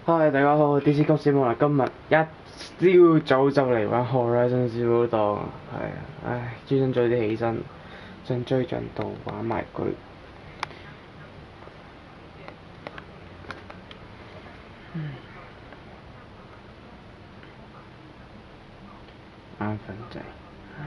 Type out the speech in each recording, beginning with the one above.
嗨，大家好，DC 急小夢啦！今日一朝早就嚟玩 Horizon Zero Dawn，係啊，唉，專登早啲起身，想追進度玩埋佢。眼瞓仔，唉。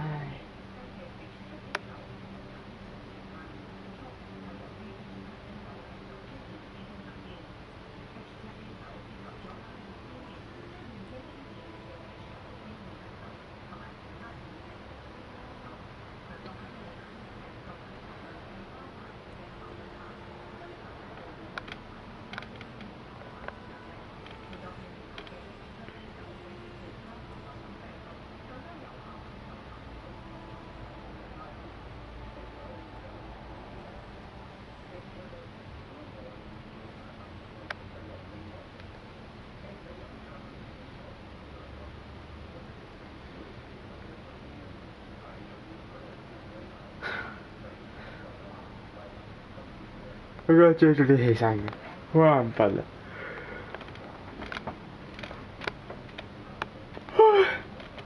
我而家追咗啲起身嘅，好眼瞓啊！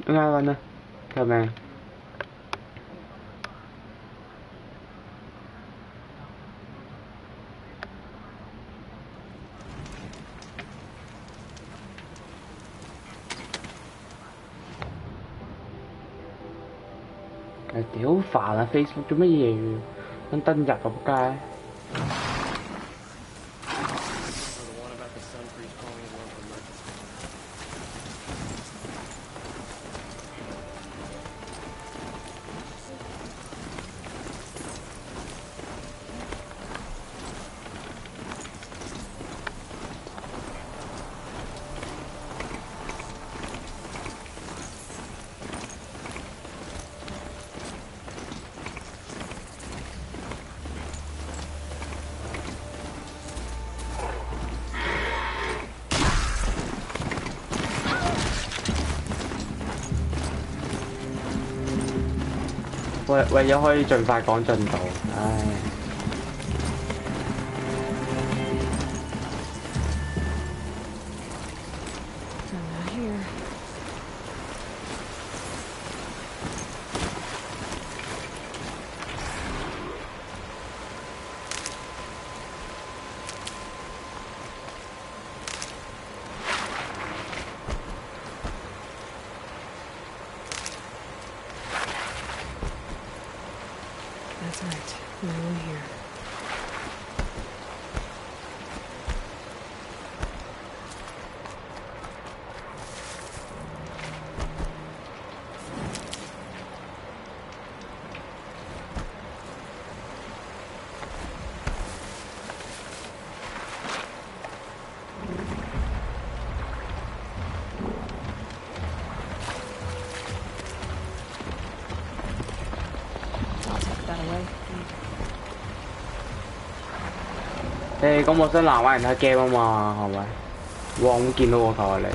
點解瞓啊？救命！屌好煩啊 ！Facebook 做乜嘢？想登入啊仆街！為咗可以盡快講進度，唉。That's right. Now we're here.咁我想難玩人睇 game 啊嘛，係咪？哇！咁見到我頭啊你。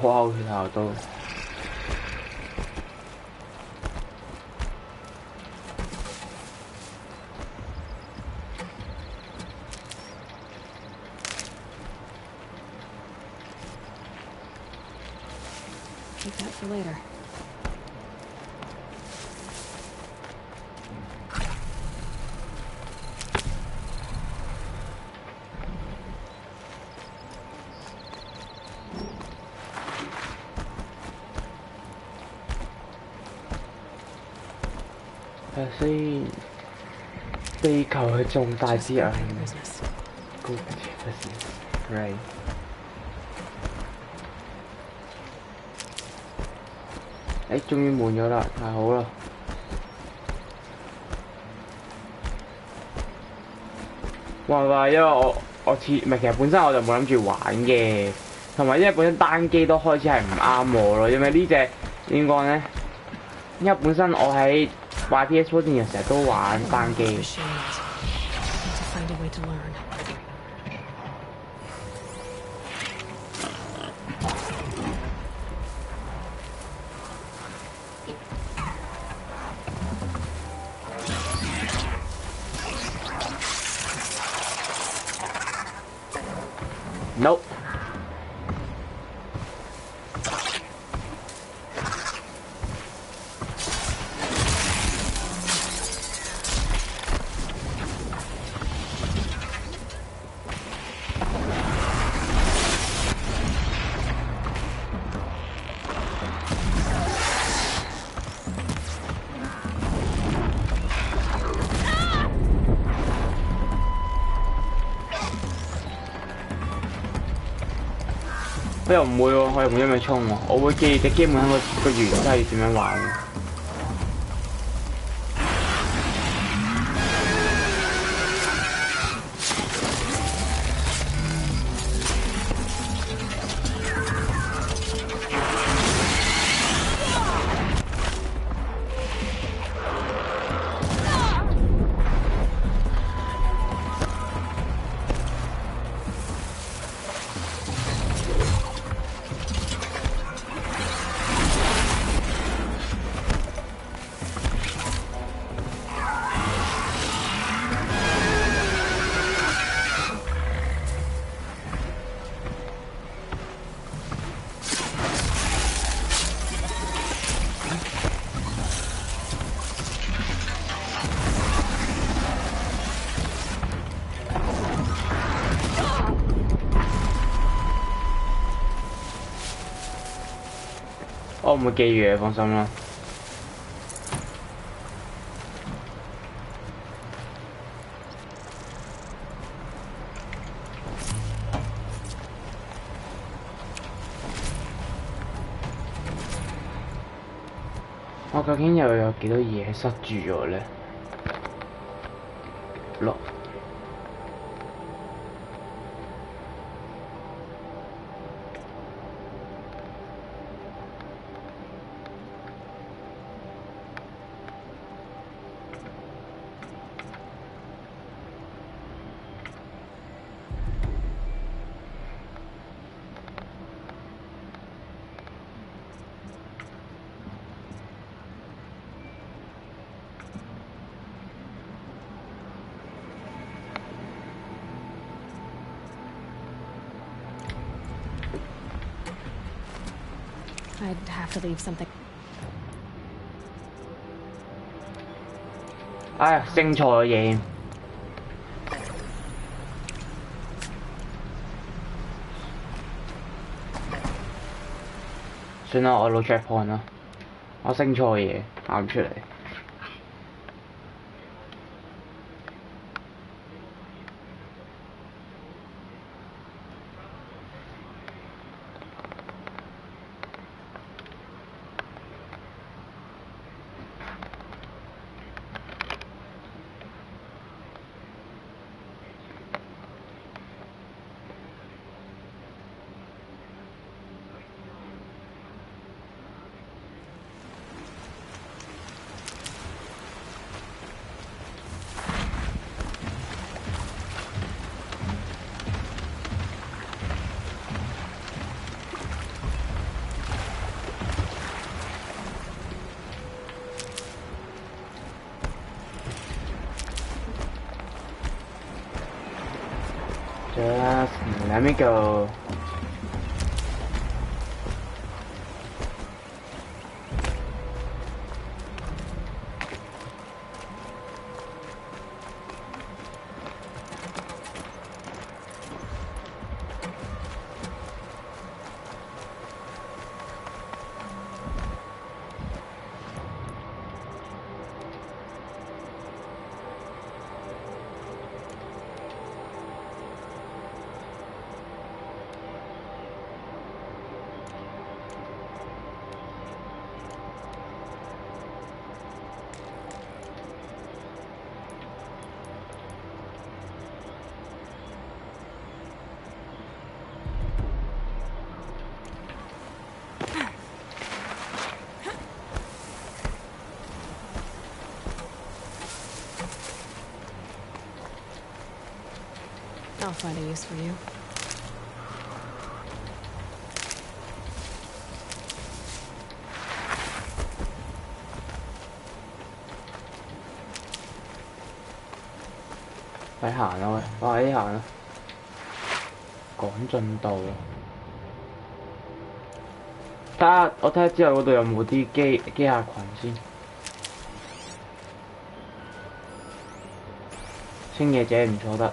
哇！血校都〜keep that for later. See, 地球係重大啲啊 Just go about your business. Good business, great. 終於滿咗啦，太好啦！哇，因為我其實本身我就冇諗住玩嘅，同埋因為本身單機都開始係唔啱我咯，因為呢隻點講呢？因為本身我喺玩 PS4 之前成日都玩單機。Nope.我又唔會喎，我又唔會咁樣衝喎，我會記隻基本上個原則係點樣玩。我唔會記住嘅，放心啦。我究竟又有幾多嘢塞住咗呢？六。I'd have to leave something. 哎呀，升錯咗嘢。算啦，我攞 checkpoint 啦。我升錯嘢，咬唔出嚟。Just let me go. I'll find a use for you.快行啦喂，快啲行啦！趕進度啊！我睇下之後嗰度有冇啲機械群先。清野者唔錯得。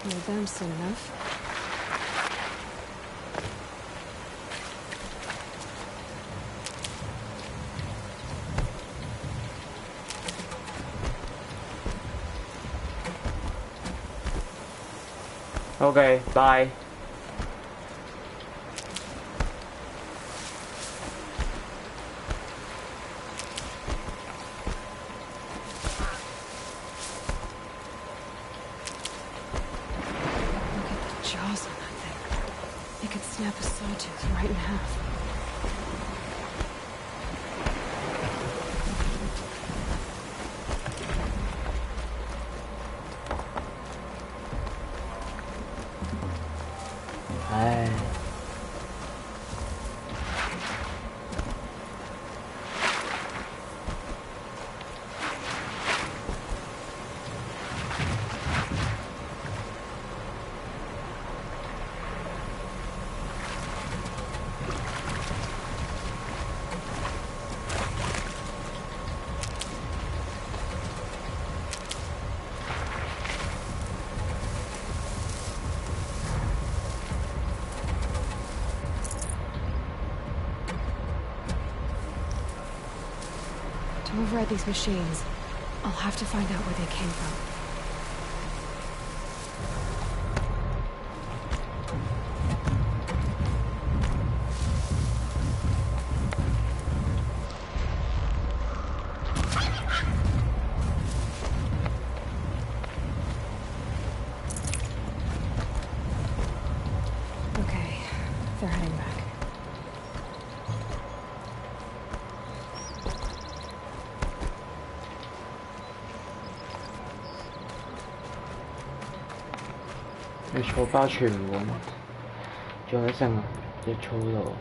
Need them soon enough. Okay, bye. Jaws on that thing. It could snap a sawtooth right in half. Ai. To override these machines, I'll have to find out where they came from. Okay, they're heading back.你草包全換，仲有一聲啊！隻草度。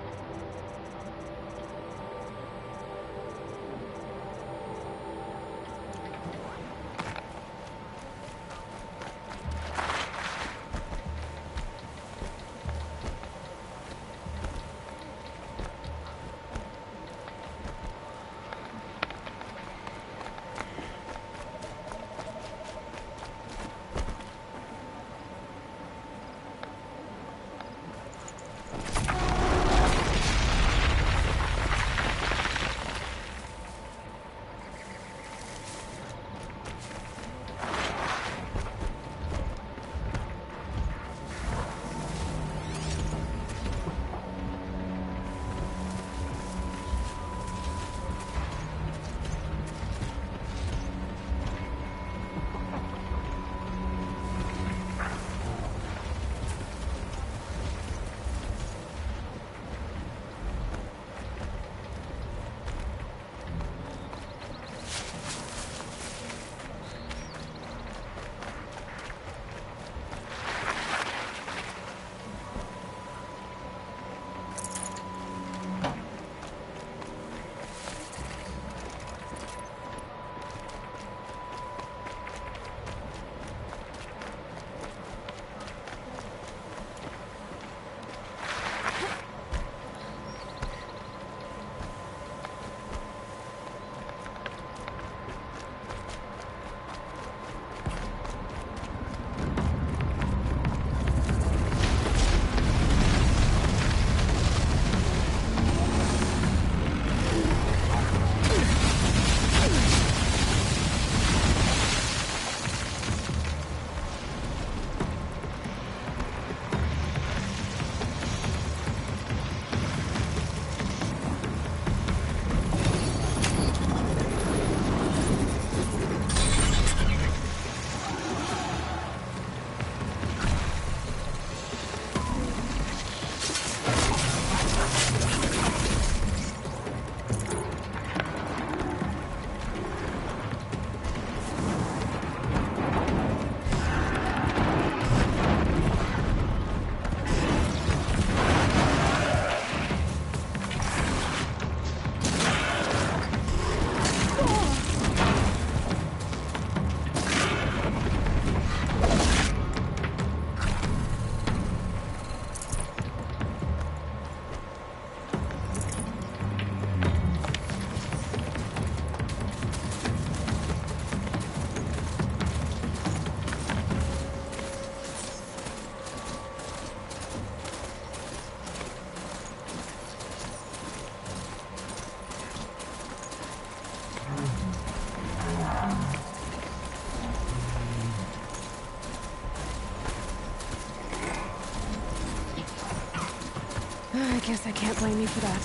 Guess I can't blame you for that.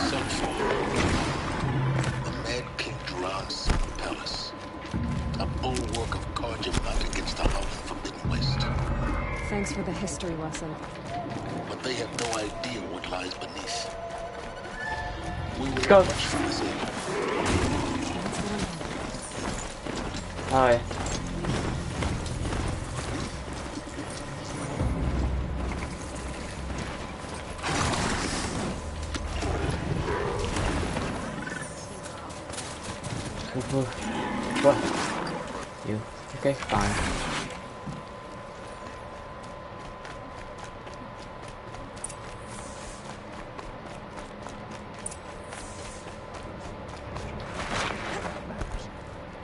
So far, the Mad King drowns in the palace. A bulwark of Carjamat against the House Forbidden West. Thanks for the history lesson. But they have no idea what lies beneath. We Let's will go. not much from this inn. That's what I'm hoping. Ouais. What? You. Okay, fine.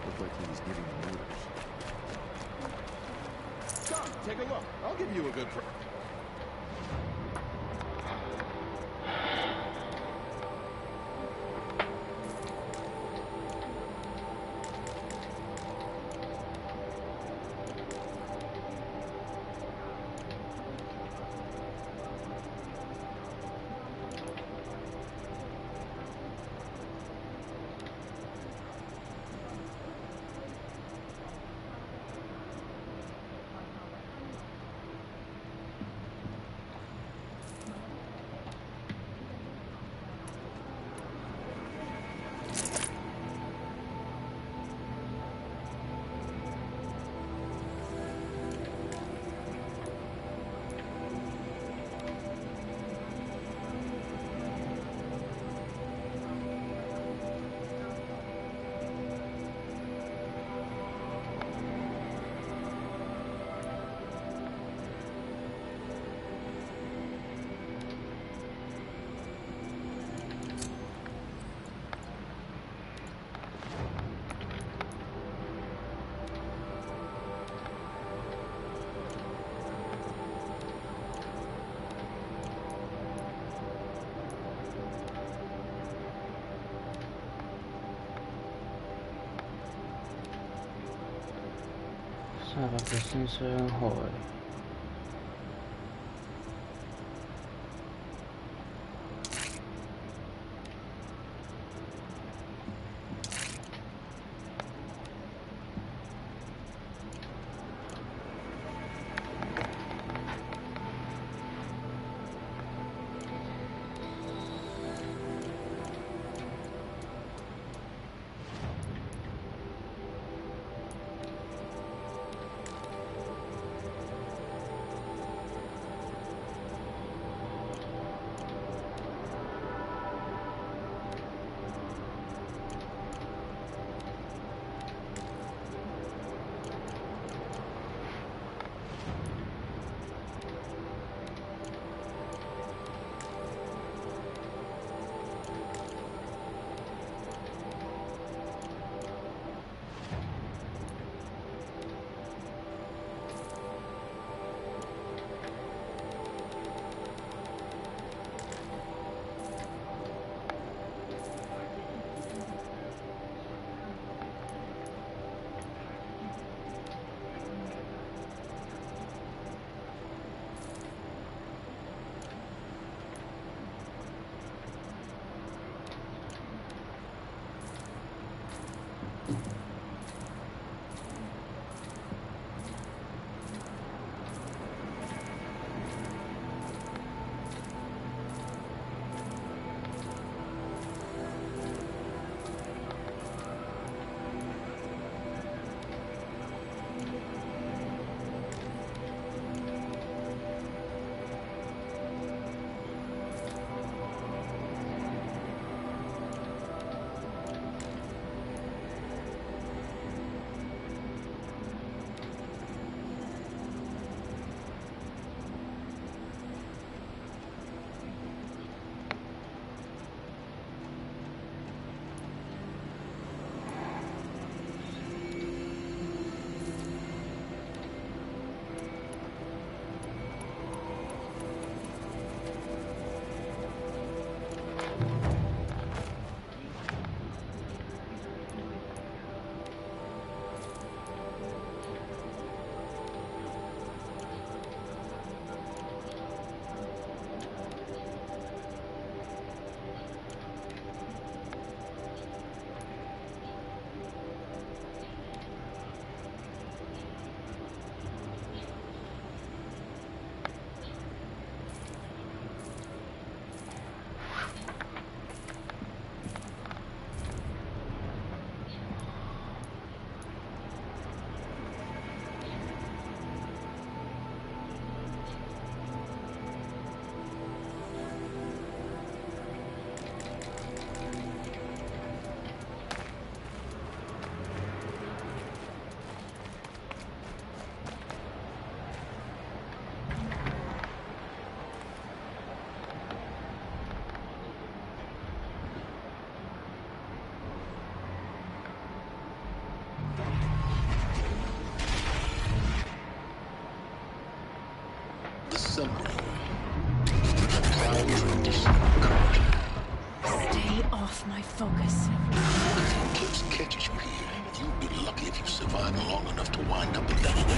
Looked like he was giving them orders. Come, take a look. I'll give you a good price. Ça va發生傷害。Submarine. A proud tradition of culture. Stay off my focus. If Eclipse catches you here, you'll be lucky if you survive long enough to wind up in that way.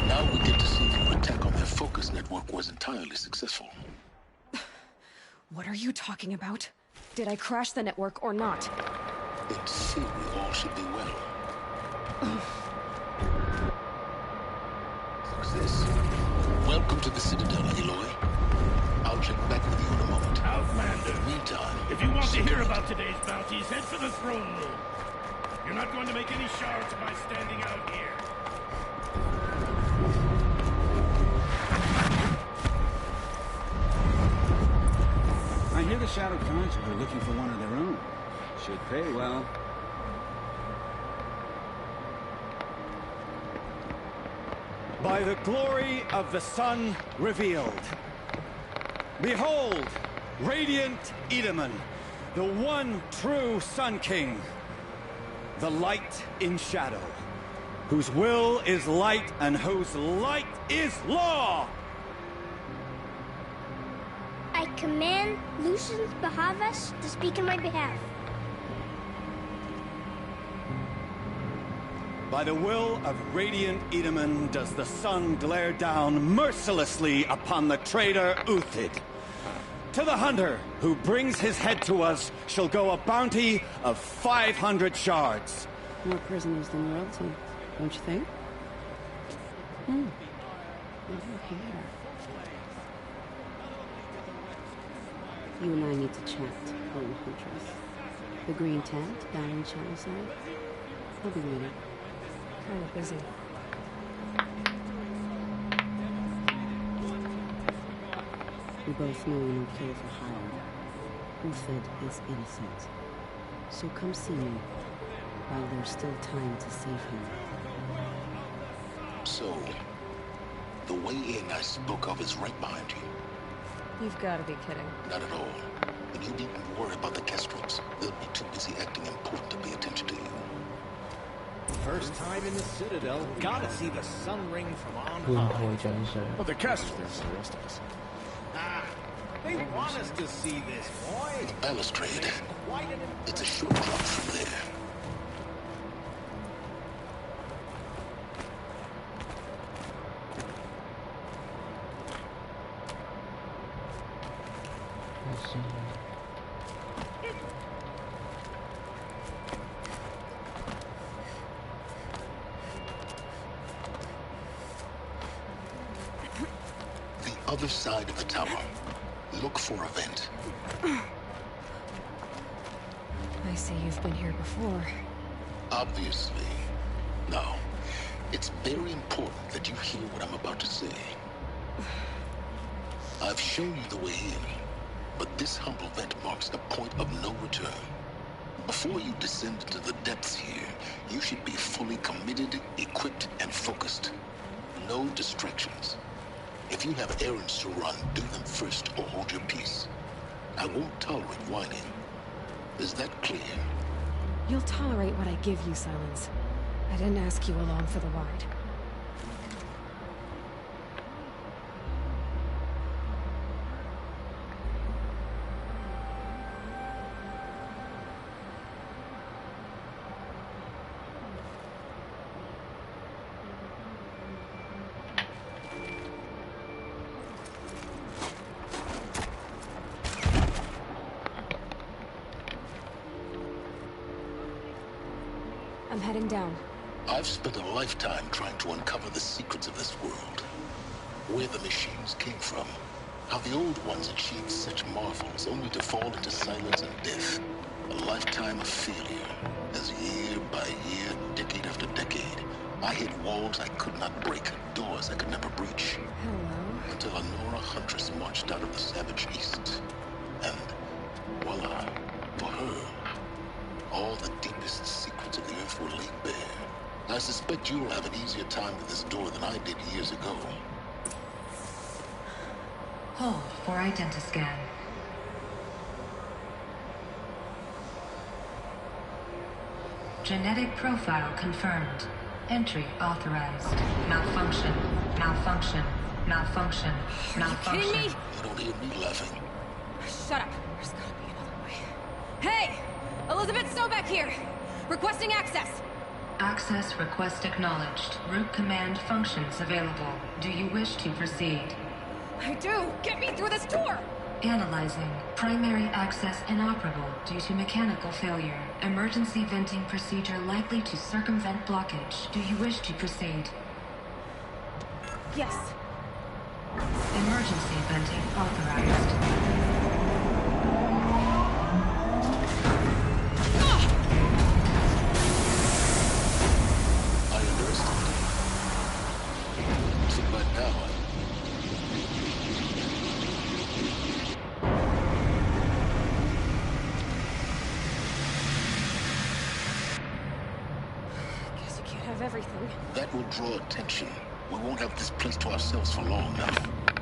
Now we get to see if your attack on their focus network was entirely successful. What are you talking about? Did I crash the network or not? In theory, all should be well. Success. Welcome to the Citadel, Aloy. I'll check back with you in a moment. Outlander, Meantime, if you want to hear about today's bounties, head for the throne room. You're not going to make any shards by standing out here. I hear the Shadow Khans are looking for one of their own. Should pay well. By the glory of the sun revealed. Behold, radiant Edaman, the one true Sun King. The light in shadow, whose will is light and whose light is law. I command Lucius Bahavas to speak in my behalf. By the will of radiant Edaman does the sun glare down mercilessly upon the traitor Uthid. To the hunter who brings his head to us shall go a bounty of 500 shards. More prisoners than royalty, don't you think? Over here. You and I need to chat, Lone Huntress. The green tent down in the channel side. I'll be waiting. Kind of busy. We both know no kill for hire. Uthid is innocent. So come see me while there's still time to save him. so the way in I spoke of is right behind you. You've got to be kidding. Not at all. And you needn't worry about the Kestrels. They'll be too busy acting important to pay attention to you. First time in the Citadel, gotta see the sun ring from on 會唔 high. 會長相？ Well, the Kestrels, the rest of us. Ah, they want us to see this, boy. Balustrade. Quite an It's a short drop from there. The other side of the tower. Look for a vent. I see you've been here before. Obviously. Now, it's very important that you hear what I'm about to say. I've shown you the way in, but this humble vent marks a point of no return. Before you descend into the depths here, you should be fully committed, equipped, and focused. No distractions. If you have errands to run, do them first or hold your peace. I won't tolerate whining. Is that clear? You'll tolerate what I give you, Silence. I didn't ask you along for the ride. I'm heading down. I've spent a lifetime trying to uncover the secrets of this world. Where the machines came from. How the old ones achieved such marvels only to fall into silence and death. A lifetime of failure. As year by year, decade after decade, I hit walls I could not break, doors I could never breach. Hello. Until a Nora Huntress marched out of the savage east. And voila, for her, all the deepest secrets of the earth were laid bare. I suspect you'll have an easier time with this door than I did years ago. Hold for identiscan. Genetic profile confirmed. Entry authorized. Malfunction. Malfunction. Malfunction. Malfunction. Kidding me? You don't hear me laughing. Shut up. There's gotta be another way. Hey! Elizabeth Sobeck here! Requesting access! Access request acknowledged. Root command functions available. Do you wish to proceed? I do! Get me through this door! Analyzing. Primary access inoperable due to mechanical failure. Emergency venting procedure likely to circumvent blockage. Do you wish to proceed? Yes. Emergency venting authorized. I underestimated. So right now, Guess you can't have everything. that will draw attention. We won't have this place to ourselves for long now.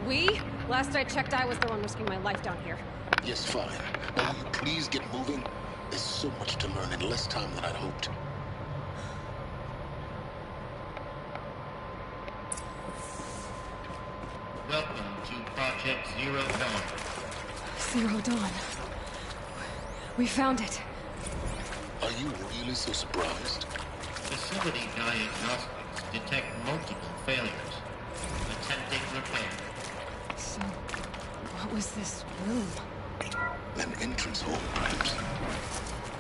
We? Last I checked, I was the one risking my life down here. Yes, fine. Now will you please get moving? There's so much to learn in less time than I'd hoped. Welcome to Project Zero Dawn. Zero Dawn. We found it. Are you really so surprised? Facility diagnostics detect multiple failures. Attempting repair. So, what was this room? An entrance hole, perhaps.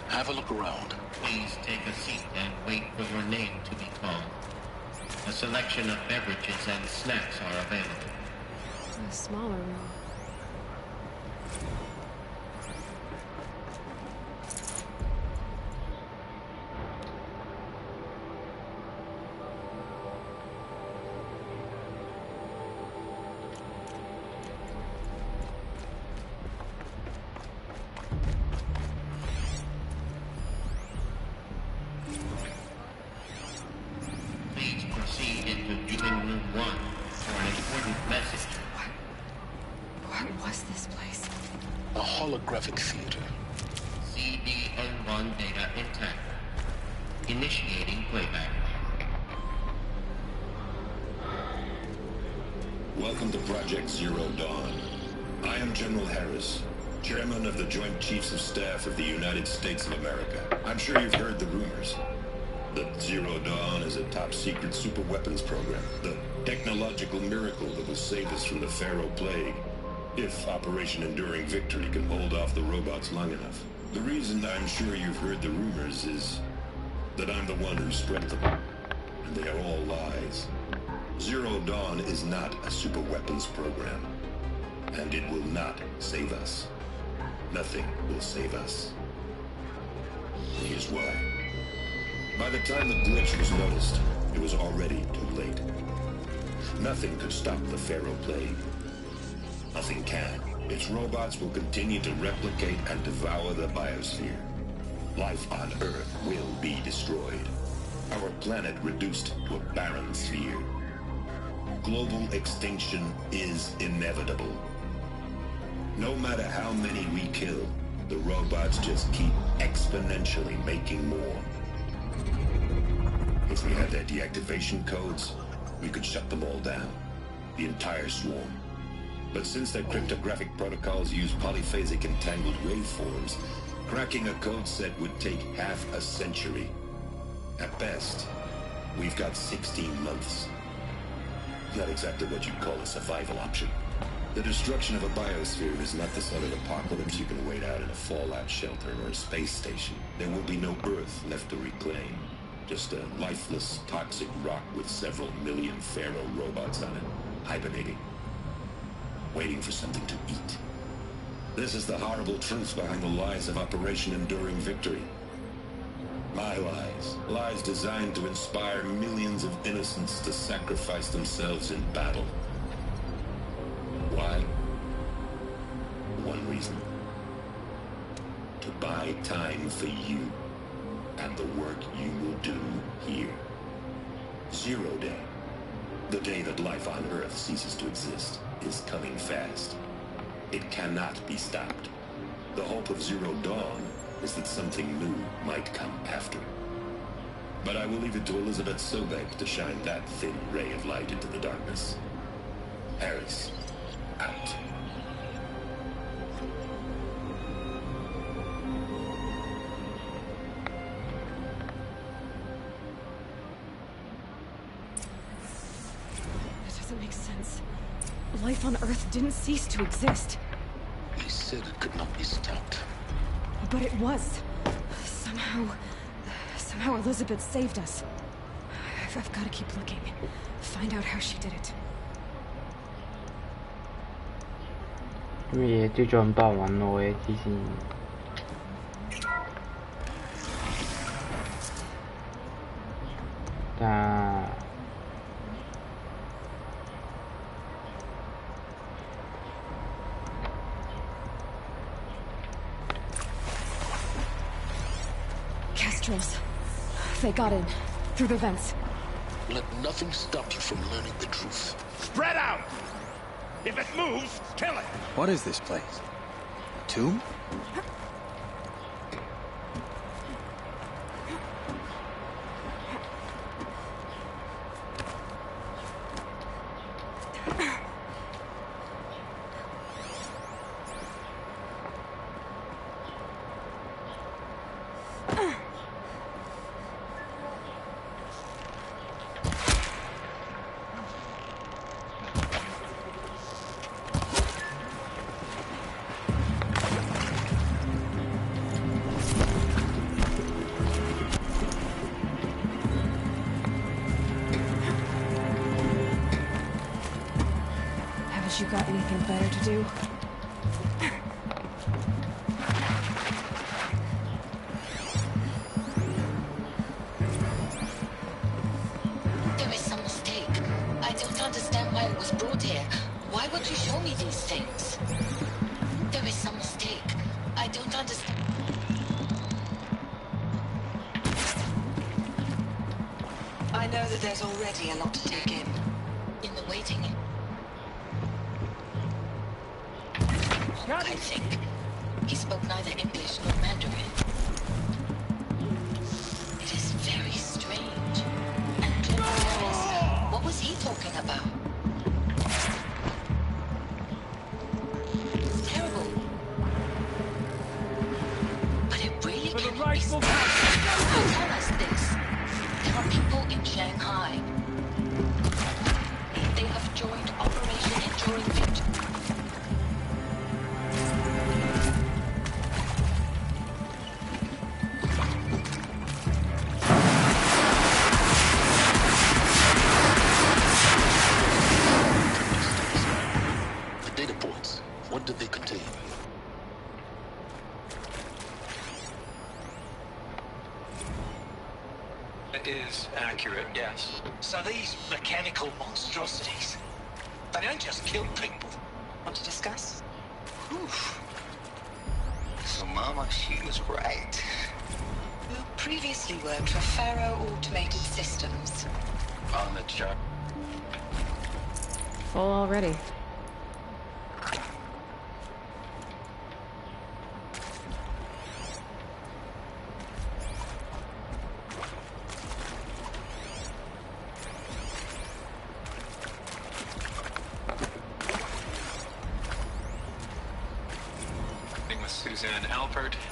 Have a look around. Please take a seat and wait for your name to be called. A selection of beverages and snacks are available. A smaller room. Please proceed into viewing room 1 for an important message. What was this place? A holographic theater. CD01 data intact. Initiating playback. Welcome to Project Zero Dawn. I am General Harris, Chairman of the Joint Chiefs of Staff of the United States of America. I'm sure you've heard the rumors that Zero Dawn is a top-secret superweapons program, the technological miracle that will save us from the Pharaoh Plague, if Operation Enduring Victory can hold off the robots long enough. The reason I'm sure you've heard the rumors is that I'm the one who spread them, and they are all lies. Zero Dawn is not a superweapons program, and it will not save us. Nothing will save us. And here's why. By the time the glitch was noticed, it was already too late. Nothing could stop the Pharaoh Plague. Nothing can. Its robots will continue to replicate and devour the biosphere. Life on Earth will be destroyed. Our planet reduced to a barren sphere. Global extinction is inevitable. No matter how many we kill, the robots just keep exponentially making more. If we had their deactivation codes, we could shut them all down. The entire swarm. But since their cryptographic protocols use polyphasic entangled waveforms, cracking a code set would take half a century. At best, we've got 16 months. Not exactly what you'd call a survival option. The destruction of a biosphere is not the sort of apocalypse you can wait out in a fallout shelter or a space station. There will be no Earth left to reclaim. Just a lifeless, toxic rock with several million Pharaoh robots on it, hibernating, waiting for something to eat. This is the horrible truth behind the lies of Operation Enduring Victory. My lies. Lies designed to inspire millions of innocents to sacrifice themselves in battle. Why? One reason. To buy time for you and the work you will do here. Zero Day. The day that life on Earth ceases to exist is coming fast. It cannot be stopped. The hope of Zero Dawn is that something new might come after. But I will leave it to Elizabeth Sobek to shine that thin ray of light into the darkness. Harris, out. That doesn't make sense. Life on Earth didn't cease to exist. He said it could not be stopped. But it was. Somehow Elizabeth saved us. I've got to keep looking. Find out how she did it. 咩嘢都仲多人揾我嘅，之前。但 Kestrels. They got in. Through the vents. Let nothing stop you from learning the truth. Spread out! If it moves, kill it! What is this place? A tomb? You got anything better to do? There is some mistake. I don't understand why it was brought here. Why would you show me these things? There is some mistake. I don't understand. I know that there's already a lot to take in. In the waiting. I think. He spoke neither English nor Mandarin. It is very strange. And General Harris, what was he talking about? It's terrible. But it really cannot be stopped. Tell us this. There are people in Shanghai. They have joined Operation Enduring Victory. Is accurate, yes. So these mechanical monstrosities, they don't just kill people. Want to discuss? Oof. So Mama, she was right. You previously worked for Faro Automated Systems. On the job. Full already.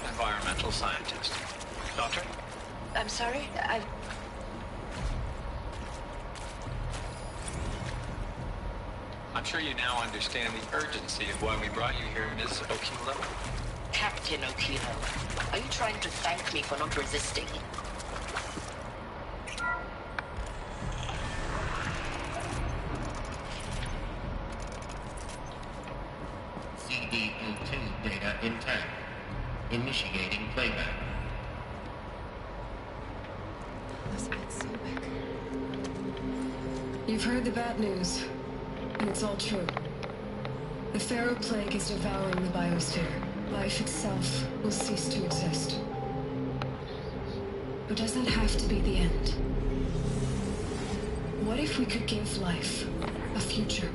Environmental scientist. Doctor? I'm sorry, I'm sure you now understand the urgency of why we brought you here, Ms. Okilo. Captain Okilo, are you trying to thank me for not resisting? CD02 data intact. Initiating playback. You've heard the bad news, and it's all true. The Pharaoh Plague is devouring the biosphere. Life itself will cease to exist. But does that have to be the end? if we could give life a future?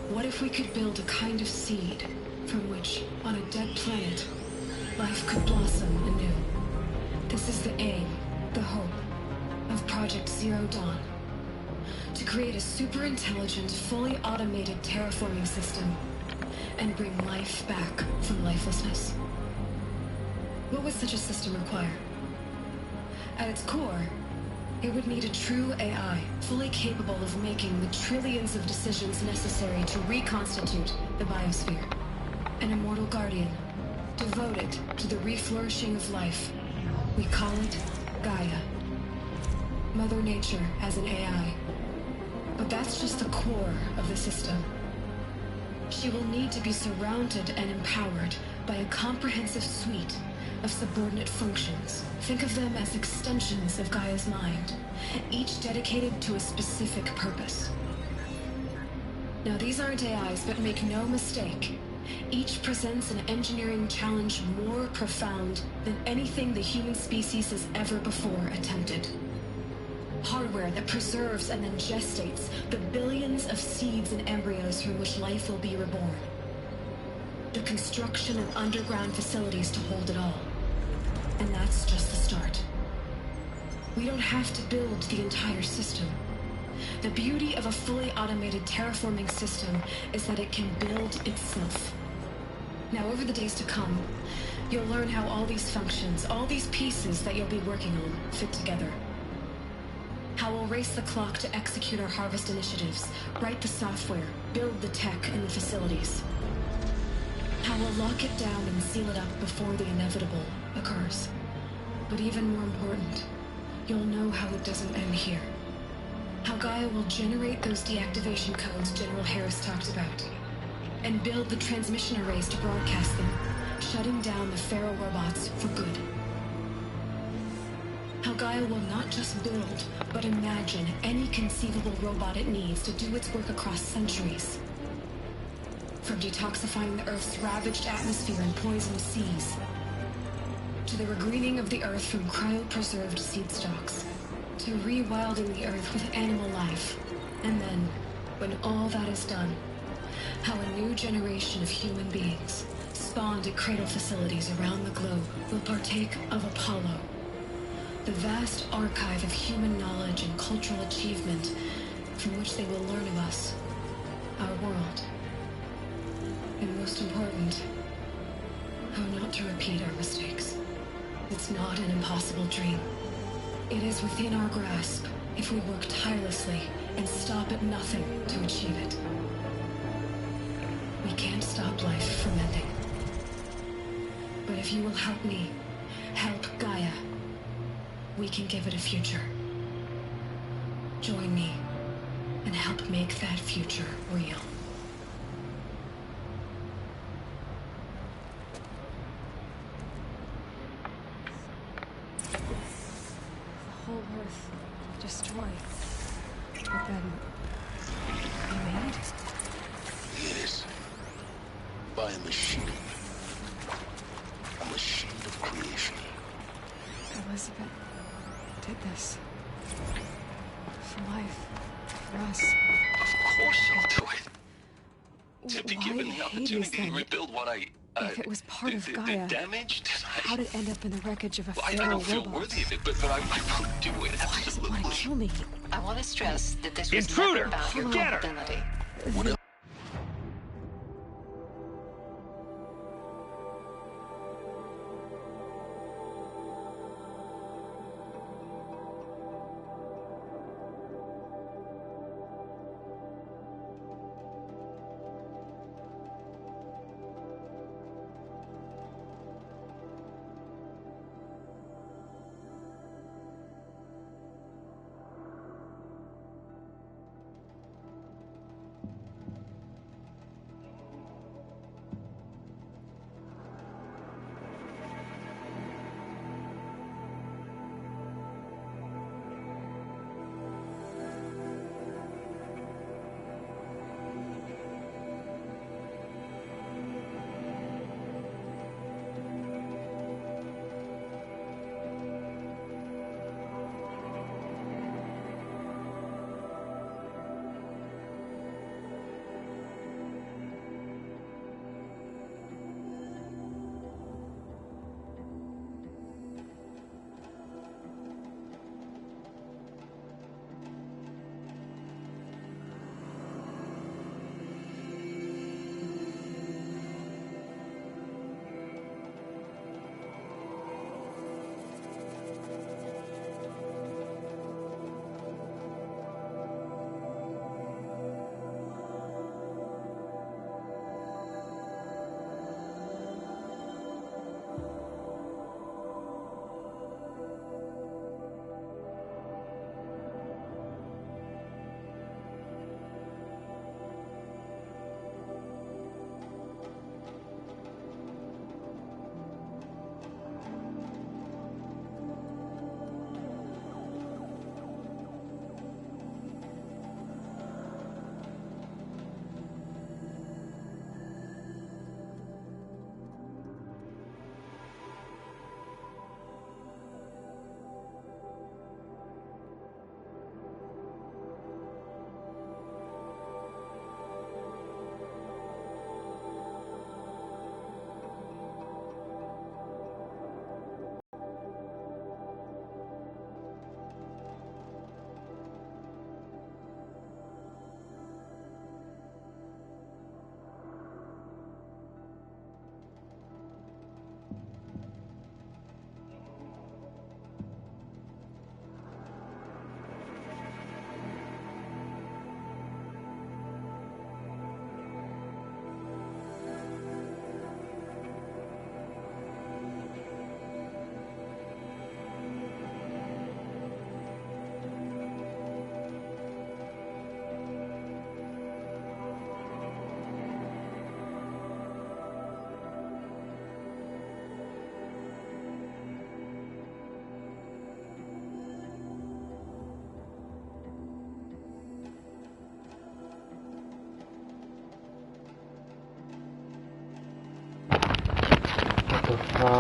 What if we could build a kind of seed from which, on a dead planet, life could blossom anew? This is the aim, the hope, of Project Zero Dawn. To create a super-intelligent, fully automated terraforming system and bring life back from lifelessness. What would such a system require? At its core, it would need a true AI, fully capable of making the trillions of decisions necessary to reconstitute the biosphere. An immortal guardian, devoted to the reflourishing of life. We call it Gaia. Mother Nature as an AI. But that's just the core of the system. She will need to be surrounded and empowered by a comprehensive suite of subordinate functions. Think of them as extensions of Gaia's mind, each dedicated to a specific purpose. Now, these aren't AIs, but make no mistake, each presents an engineering challenge more profound than anything the human species has ever before attempted. Hardware that preserves and then gestates the billions of seeds and embryos from which life will be reborn. The construction of underground facilities to hold it all. And that's just the start. We don't have to build the entire system. The beauty of a fully automated terraforming system is that it can build itself. Now, over the days to come, you'll learn how all these functions, all these pieces that you'll be working on, fit together. How we'll race the clock to execute our harvest initiatives, write the software, build the tech and the facilities. How we'll lock it down and seal it up before the inevitable occurs. But even more important, you'll know how it doesn't end here. How Gaia will generate those deactivation codes General Harris talked about, and build the transmission arrays to broadcast them, shutting down the Pharaoh robots for good. How Gaia will not just build, but imagine any conceivable robot it needs to do its work across centuries. From detoxifying the Earth's ravaged atmosphere and poisoned seas, to the regreening of the Earth from cryopreserved seed stocks, to rewilding the Earth with animal life. And then, when all that is done, how a new generation of human beings, spawned at cradle facilities around the globe, will partake of Apollo, the vast archive of human knowledge and cultural achievement from which they will learn of us, our world. And most important, how not to repeat our mistakes. It's not an impossible dream. It is within our grasp if we work tirelessly and stop at nothing to achieve it. We can't stop life from ending. But if you will help me, help Gaia, we can give it a future. Join me and help make that future real. The whole Earth destroyed. But then... you made it? Yes. By a machine. A machine of creation. Elizabeth did this. For life. For us. Of course I'll do it. To be Why given the Hades, opportunity then? to rebuild what I... If it was part of Gaia, the damage that how'd it end up in the wreckage of a I Pharaoh don't feel robot? worthy of it, but I will do it, absolutely. Why kill me? I want to stress that this was Intruder! never about your Get her! culpability. What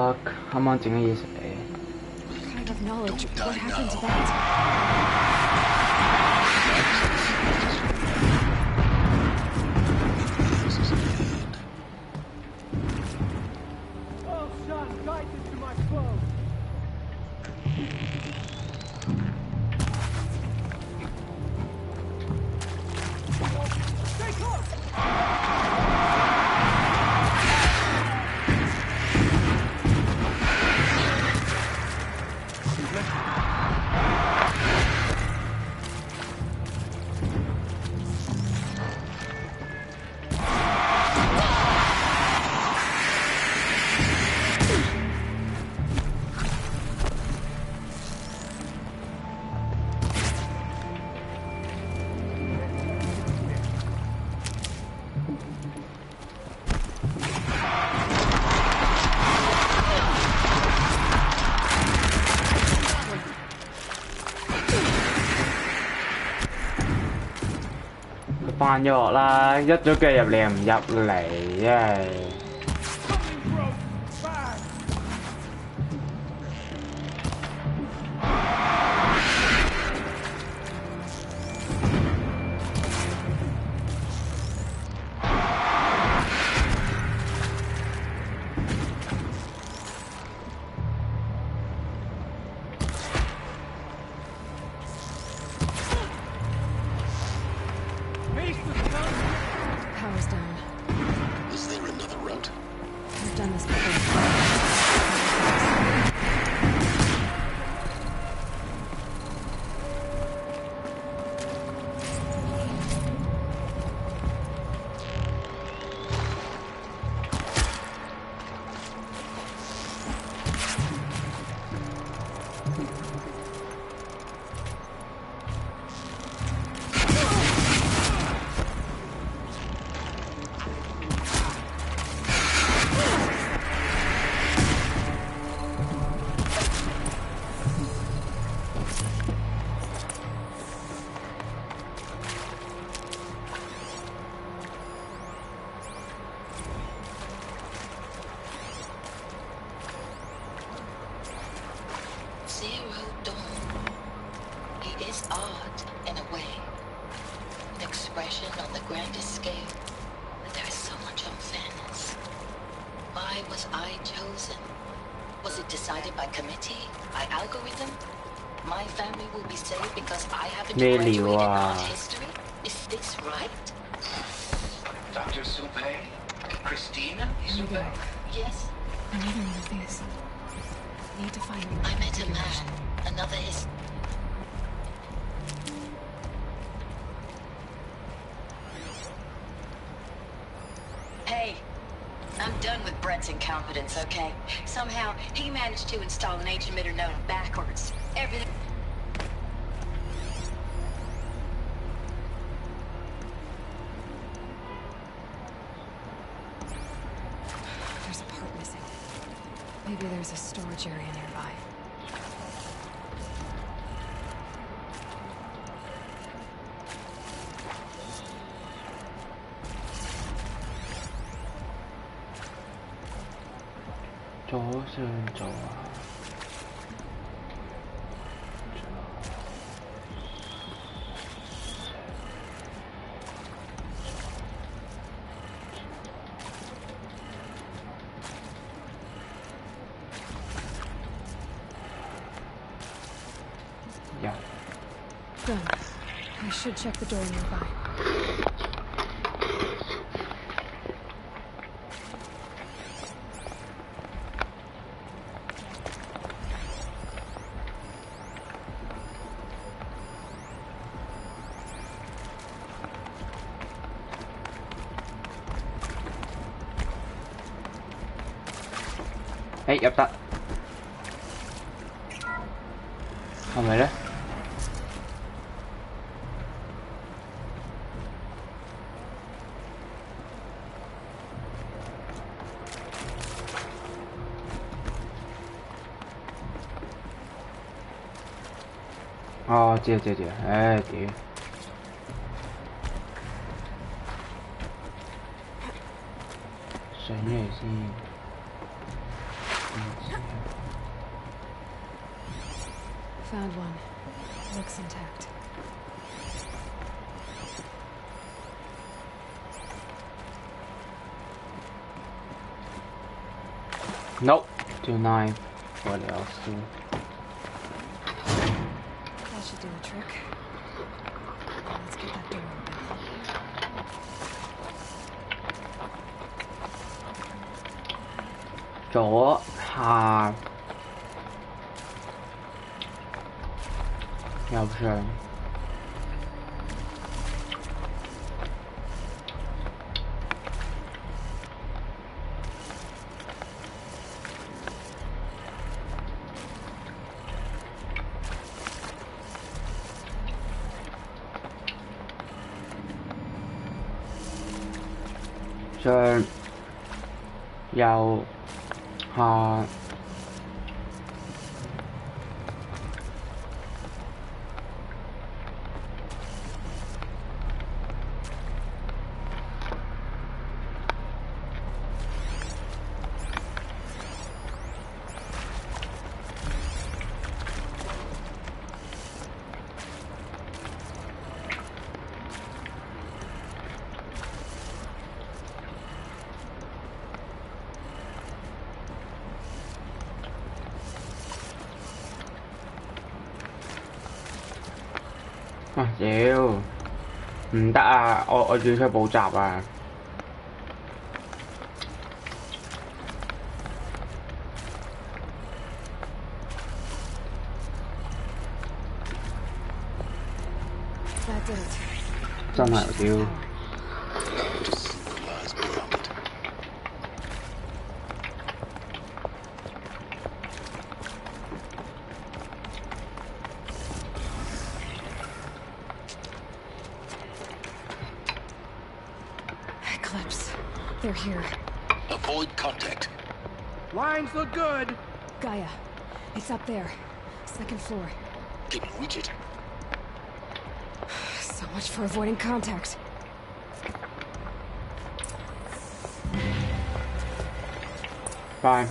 fuck！啱啱整嘅嘢食嚟。Kind of knowledge. What happened to that?佢翻咗學啦，一早腳入嚟又唔入嚟，真係。Power's down. Is there another route? I've done this before. Zero Dawn. He is odd in a way. An expression on the grandest scale. But there is so much unfairness. Why was I chosen? Was it decided by committee? By algorithm? My family will be saved because I haven't graduated art history? Is this right? Dr. Soubet? Christina Soubet? Yes. Another one of these. Need to find I met a man. Another is... Hey, I'm done with Brett's incompetence, okay? Somehow, he managed to install an age emitter node backwards. Everything... There's a part missing. Maybe there's a storage area nearby. Yeah. Done. I should check the door nearby. Hey, 入得，係咪咧？哦，知，唉，屌！上咗嚟先。Found one. Looks intact. Nope. 2-9. What else? That should do the trick. Let's get that door open. 左下右上上右下啊屌唔得啊！我要出去補習啊！真係屌！ They're here. Avoid contact. Lines look good. Gaia, it's up there. Second floor. Can you reach it? So much for avoiding contact. Fine.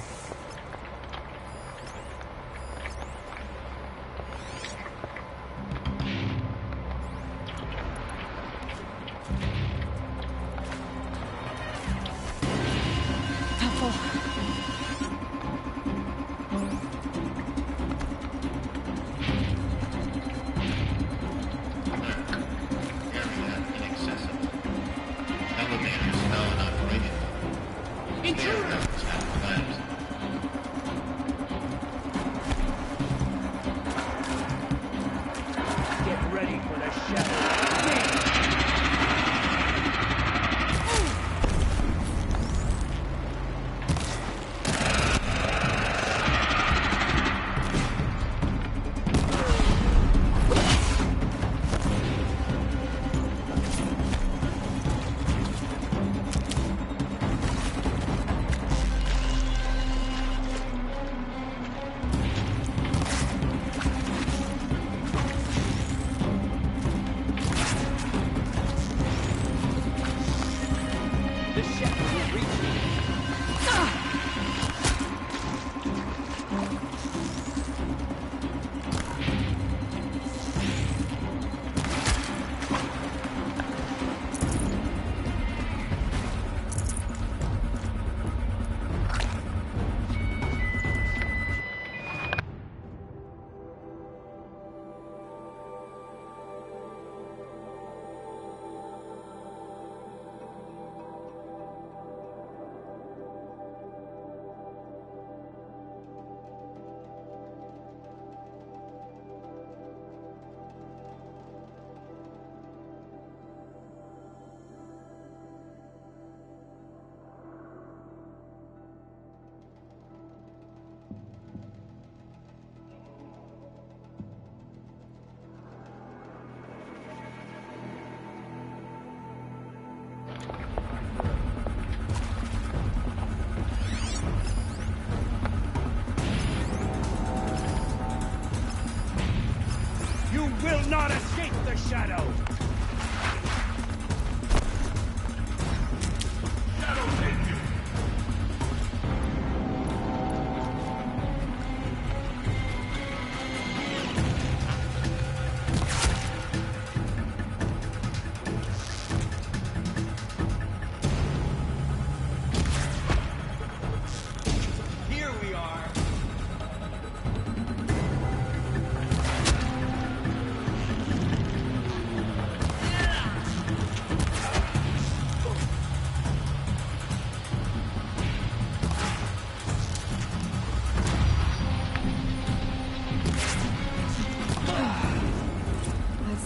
Will not escape the shadow!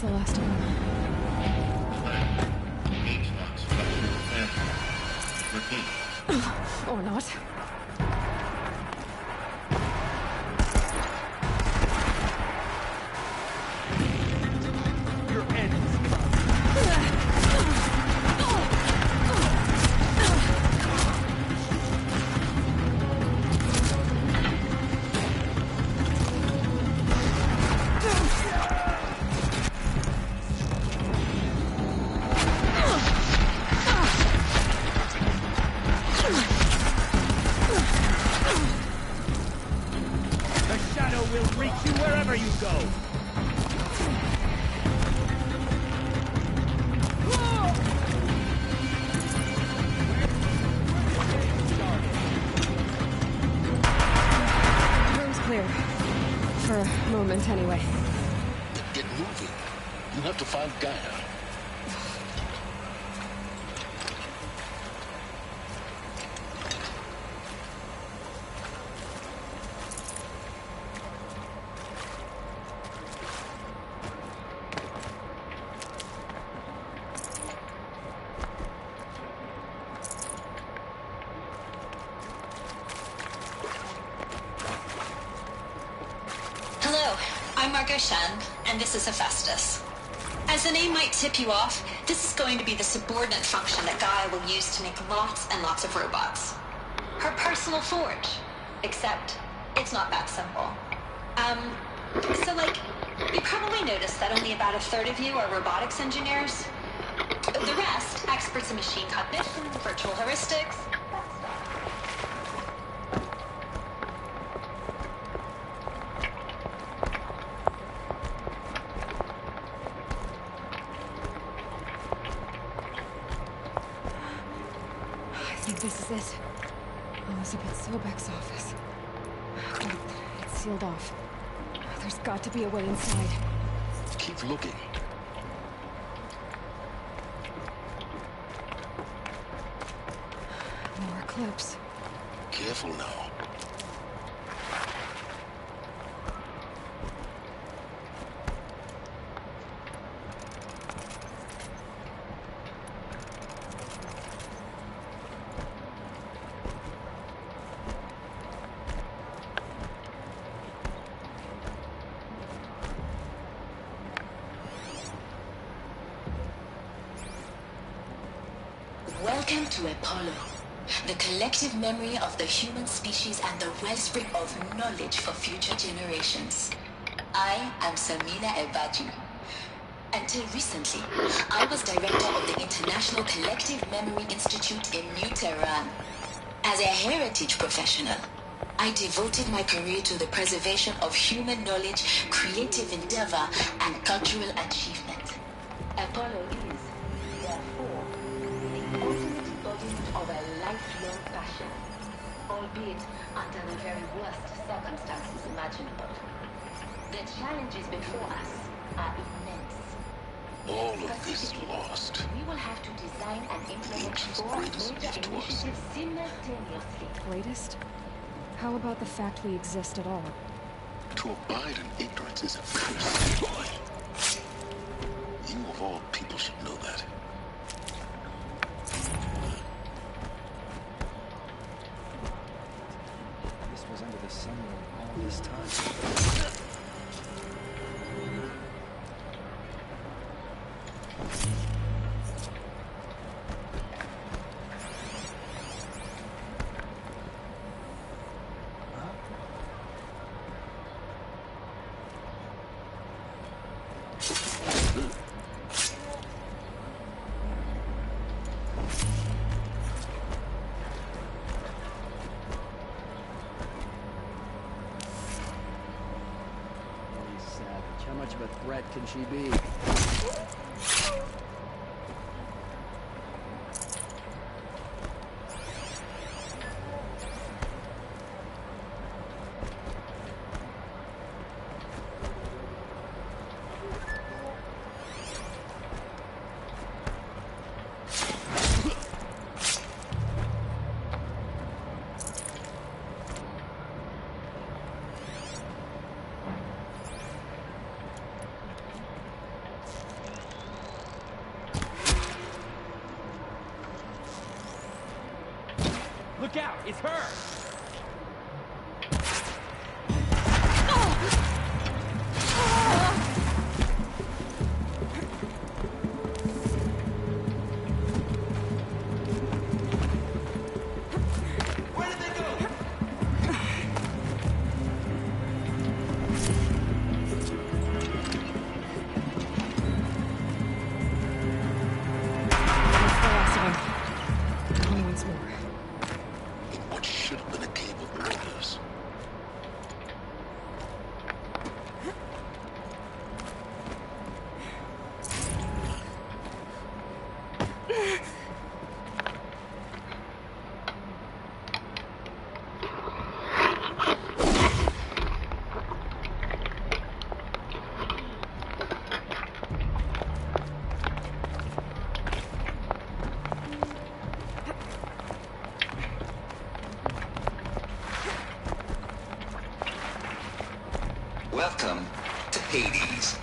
the last of them. H-lock structure failure. Repeat. Or not. Your end is anyway. Get moving. You have to find Gaia. And this is Hephaestus. As the name might tip you off, this is going to be the subordinate function that Gaia will use to make lots and lots of robots. Her personal forge. Except, it's not that simple. So you probably noticed that only about a third of you are robotics engineers. The rest, experts in machine cognition, virtual heuristics. This is it. Elizabeth Sobek's office. But it's sealed off. There's got to be a way inside. Keep looking. More clips. Careful now. Welcome to Apollo, the collective memory of the human species and the wellspring of knowledge for future generations. I am Samina Ebaji. Until recently, I was director of the International Collective Memory Institute in New Tehran. As a heritage professional, I devoted my career to the preservation of human knowledge, creative endeavor, and cultural achievement. Apollo is, therefore, the ultimate embodiment of a lifelong passion, albeit under the very worst circumstances imaginable. The challenges before us are immense. All of this lost. We will have to design and implement four major initiatives simultaneously. Greatest? How about the fact we exist at all? To abide in ignorance is a curse, boy. You of all people should know that. This was under the sun all this time. How much of a threat can she be? Look out! It's her! Welcome to Hades,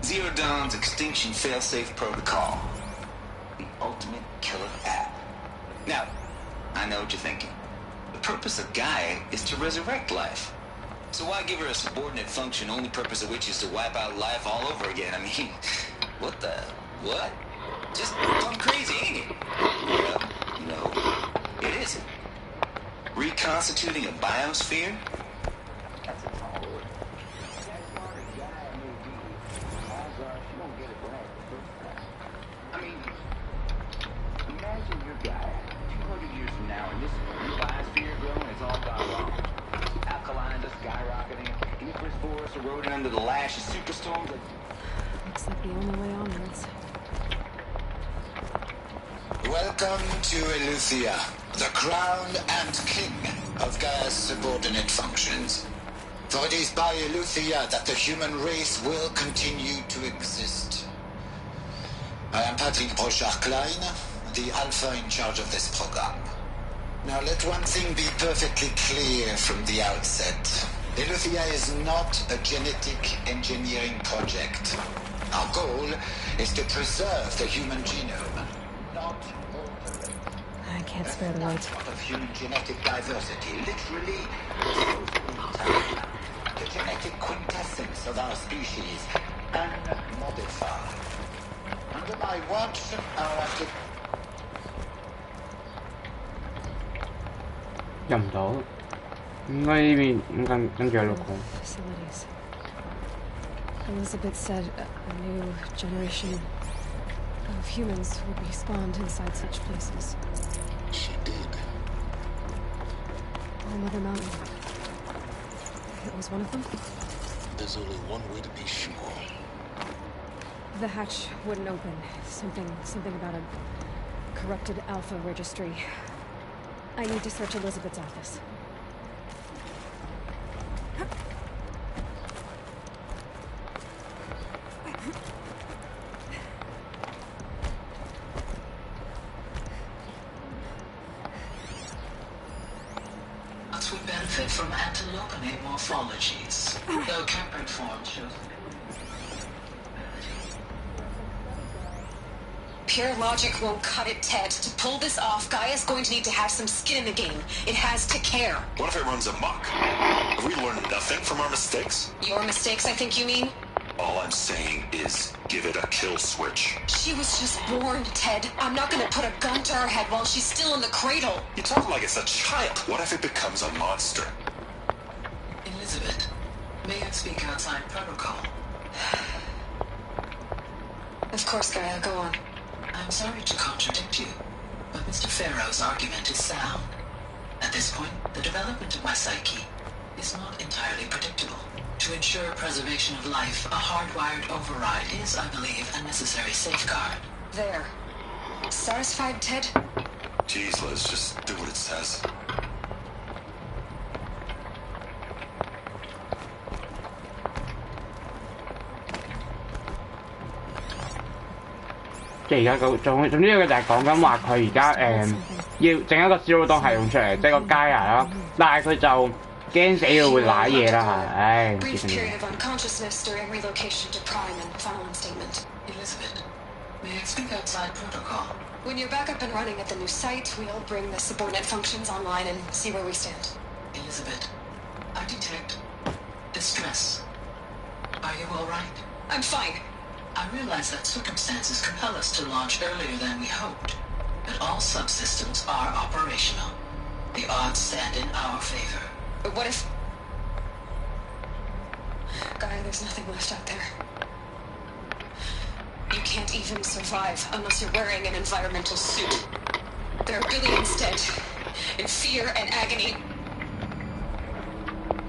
Zero Dawn's extinction failsafe protocol, the ultimate killer app. Now, I know what you're thinking. The purpose of Gaia is to resurrect life. So why give her a subordinate function, only purpose of which is to wipe out life all over again? I mean, what the... what? Just plumb crazy, ain't it? Well, no, it isn't. Reconstituting a biosphere? That's a tall order. I mean, imagine your guy 200 years from now, and this new biosphere growing is all gone wrong. Alkaline just skyrocketing, Eucharist forests eroding under the lash of superstorms. Looks like the only way onwards. Welcome to Eleuthia, the crown and king of Gaia's subordinate functions. For it is by Eleuthia that the human race will continue to exist. I am Patrick Brochard-Klein, the Alpha in charge of this program. Now let one thing be perfectly clear from the outset. Eleuthia is not a genetic engineering project. Our goal is to preserve the human genome, not alter it. I can't spare the words. Of human genetic diversity, literally the genetic quintessence of our species, unmodified. Under my watch, our入唔到，應該呢邊跟住有路孔。 Facilities. Elizabeth said a new generation of humans would be spawned inside such places. She did. Oh, Mother Mountain. It was one of them? There's only one way to be sure. The hatch wouldn't open. Something about a corrupted Alpha registry. I need to search Elizabeth's office. But we benefit from antilopenate morphologies, though temperate form shows. Pure logic won't cut it, Ted. To pull this off, Gaia's going to need to have some skin in the game. It has to care. What if it runs amok? Have we learned nothing from our mistakes? Your mistakes, I think you mean? All I'm saying is give it a kill switch. She was just born, Ted. I'm not gonna put a gun to her head while she's still in the cradle. You talk like it's a child. What if it becomes a monster? Elizabeth, may I speak outside protocol? Of course, Gaia, go on. I'm sorry to contradict you, but Mr. Farrow's argument is sound. At this point, the development of my psyche is not entirely predictable. To ensure preservation of life, a hardwired override is, I believe, a necessary safeguard. There. Satisfied, Ted? Jeez, Liz, just do what it says.即係而家總之佢就係講緊話佢而家要整一個 Zero Dawn 系統出嚟，即係個 Gaia 啦，但係佢就驚死佢會賴嘢啦，係，唉，唔知 Brief 點 period of unconsciousness during relocation to Prime and final instatement. Elizabeth, May I speak outside protocol? When you're back up and running at the new site, we'll bring the subordinate functions online and see where we stand. Elizabeth, I detect distress. Are you all right? I'm fine. I realize that circumstances compel us to launch earlier than we hoped, but all subsystems are operational. The odds stand in our favor. But what if... Gaia, there's nothing left out there. You can't even survive unless you're wearing an environmental suit. There are billions dead, in fear and agony.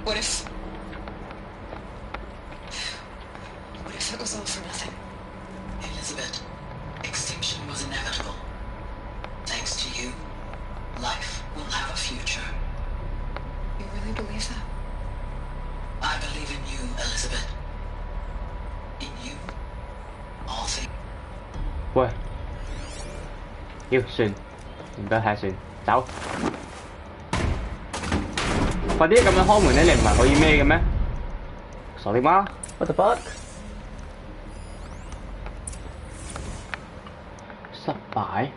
What if it was all for nothing? Elizabeth, extinction was inevitable. Thanks to you, life will have a future. You really believe that? I believe in you, Elizabeth. In you, all things. 喂，要算，唔得太算，走。快啲咁樣開門咧，你唔係可以咩嘅咩？傻啲媽 ？What the fuck？ 失敗？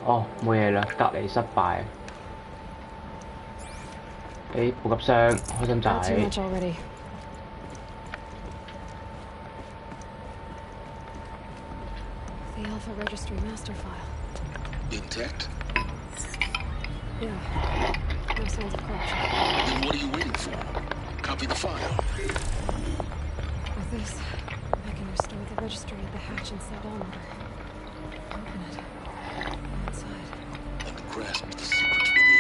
哦，冇嘢啦，隔離失敗。誒，補給箱，開心仔。The Alpha Registry master file. Intact? Yeah. No signs of corruption. Then what are you waiting for? Copy the file. With this, I can restore the registry at the hatch inside Allmother. Open it. Inside. And grasp the secrets within.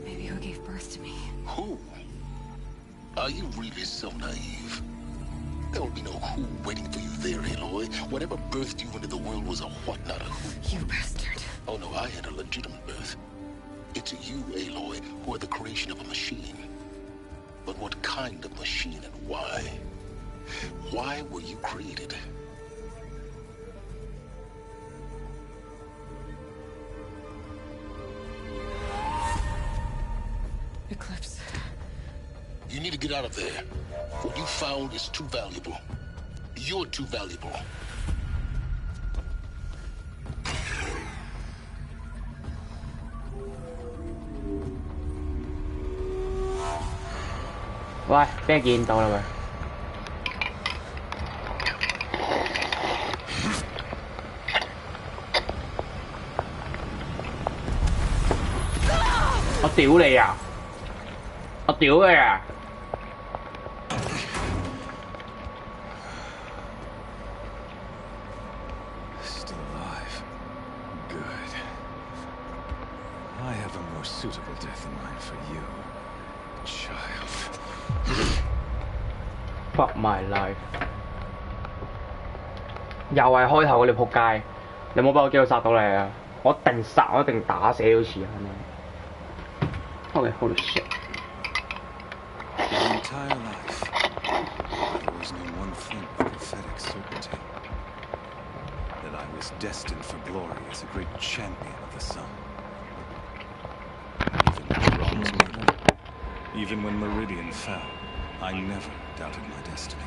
Maybe who gave birth to me? Who? Are you really so naive? There will be no who waiting for you there, Aloy. Whatever birthed you into the world was a what, not a who. You bastard. Oh no, I had a legitimate birth. It's you, Aloy, who are the creation of a machine. But what kind of machine and why? Why were you created? Eclipse. You need to get out of there. What you found is too valuable. You're too valuable.喂，俾人見到啦喂！我屌你啊！我屌你啊！ Suitable death in mind for you, child. Fuck my life！ 又係開頭嗰條仆街，你冇俾我機會殺到你啊！我一定殺，我一定打死好似係咪 ？Okay, holy shit！ My entire life, I've always known one thing with prophetic certainty: that I was destined for glory as a great champion of the sun. Even when Meridian fell, I never doubted my destiny.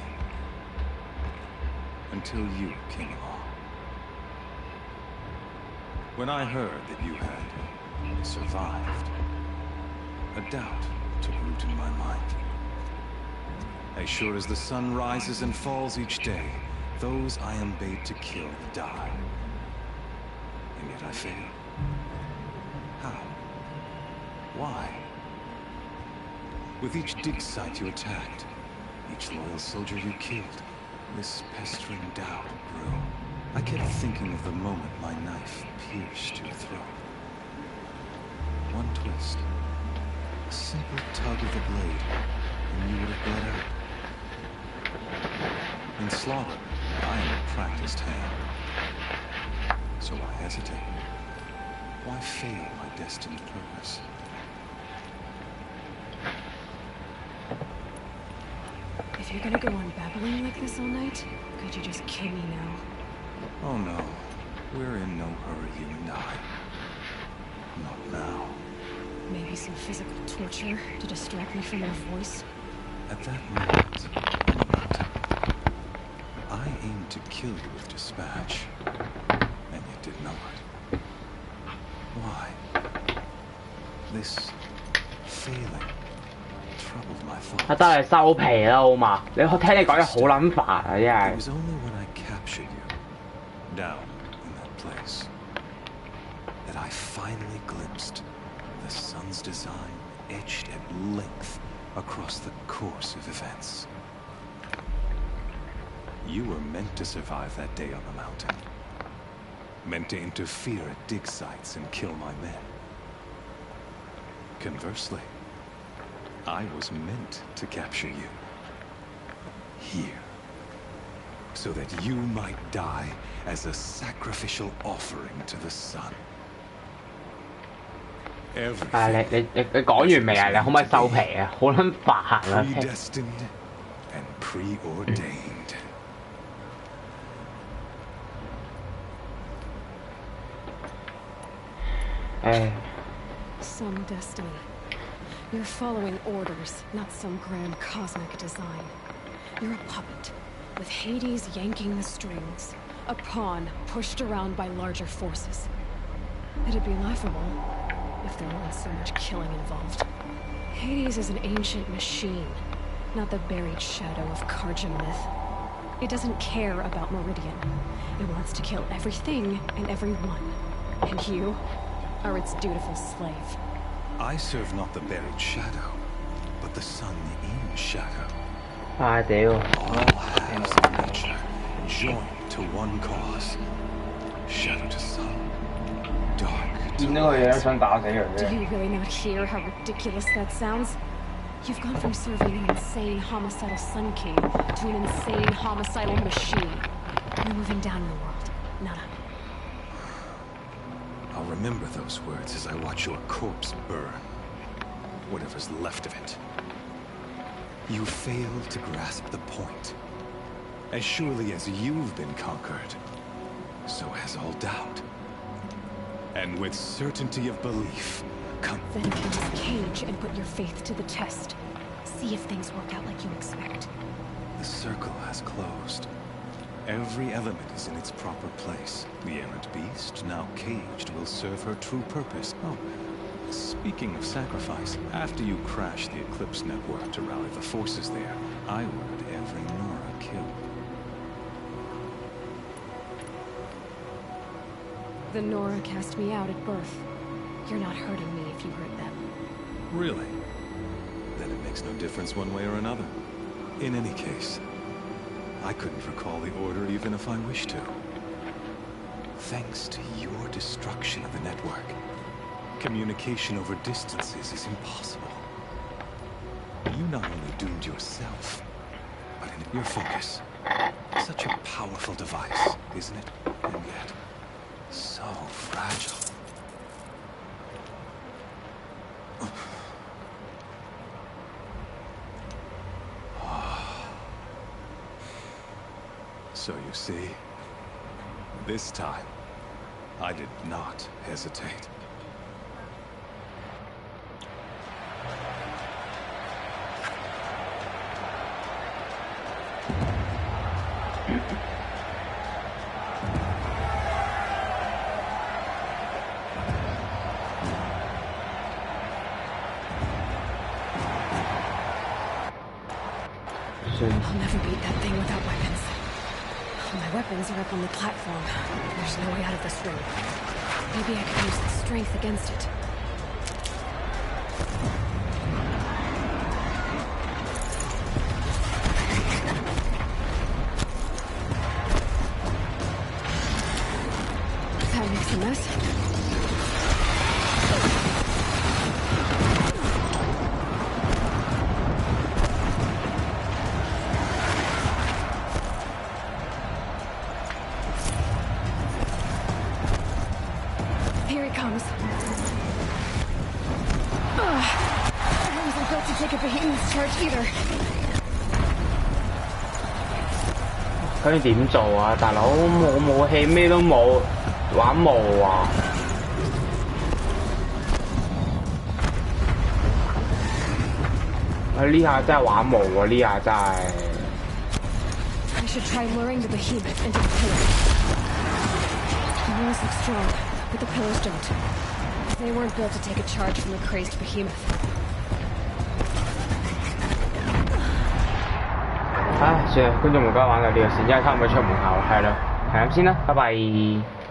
Until you came along. When I heard that you had survived, a doubt took root in my mind. As sure as the sun rises and falls each day, those I am bade to kill die. And yet I fail. How? Why? With each dig site you attacked, each loyal soldier you killed, this pestering doubt grew. I kept thinking of the moment my knife pierced your throat. One twist, a simple tug of the blade, and you would have bled out. In slaughter, I am a practiced hand. So why hesitate? Why fail my destined purpose? If you're gonna go on babbling like this all night, could you just kill me now? Oh no. We're in no hurry, you and I. Not now. Maybe some physical torture to distract me from your voice. At that moment, on the mountain, I aimed to kill you with dispatch, and you did not. Why? This failing troubled my thoughts. 得你收皮啦，好嘛？你聽你講嘢好撚煩啊，真 It 係。 was only when I captured you, down in that place, that I finally glimpsed the sun's design etched at length across the course of events. You were meant to survive that day on the mountain. Meant to interfere at dig sites and kill my men. Conversely, I was meant to capture you. Here. So that you might die as a sacrificial offering to the sun. 你講完未啊？你可唔可以收皮啊？好撚煩啊！ Predestined and preordained. Some destiny. You're following orders, not some grand cosmic design. You're a puppet, with Hades yanking the strings. A pawn pushed around by larger forces. It'd be laughable if there weren't so much killing involved. Hades is an ancient machine, not the buried shadow of Karja myth. It doesn't care about Meridian. It wants to kill everything and everyone. And you are its dutiful slave. I serve not the buried shadow, but the sun in shadow. 啊屌！ All halves of nature joined to one cause. Shadow to sun, dark to 見到佢嘢都想打死佢 Do 啫。 you really not hear how ridiculous that sounds? You've gone from serving an insane homicidal Sun King to an insane homicidal machine. You're moving down in the world, not up. I'll remember those words as I watch your corpse burn. Whatever's left of it. You failed to grasp the point. As surely as you've been conquered, so has all doubt. And with certainty of belief, come... Then open this cage and put your faith to the test. See if things work out like you expect. The circle has closed. Every element is in its proper place. The errant beast, now caged, will serve her true purpose. Oh, speaking of sacrifice, after you crashed the Eclipse network to rally the forces there, I ordered every Nora killed. The Nora cast me out at birth. You're not hurting me if you hurt them. Really? Then it makes no difference one way or another. In any case, I couldn't recall the order even if I wished to. Thanks to your destruction of the network, communication over distances is impossible. You not only doomed yourself, but in your focus. Such a powerful device, isn't it? And yet, so fragile. So you see, this time, I did not hesitate. I'll never beat that thing without weapons. My weapons are up on the platform. There's no way out of this room. Maybe I could use the strength against it. That makes a mess. Here he comes. I wasn't built to take a behemoth's charge either. 咁你點做啊，大佬？冇武器，咩都冇，玩毛啊！佢呢下真係玩無喎，呢下真係。I should try luring the behemoth into the pillars. The walls look strong, but the pillars don't. They weren't built to take a charge from the crazed behemoth. 唉，算啦，觀眾們今日玩到呢度先，因為差唔多出門口，係咯，係咁先啦，拜拜。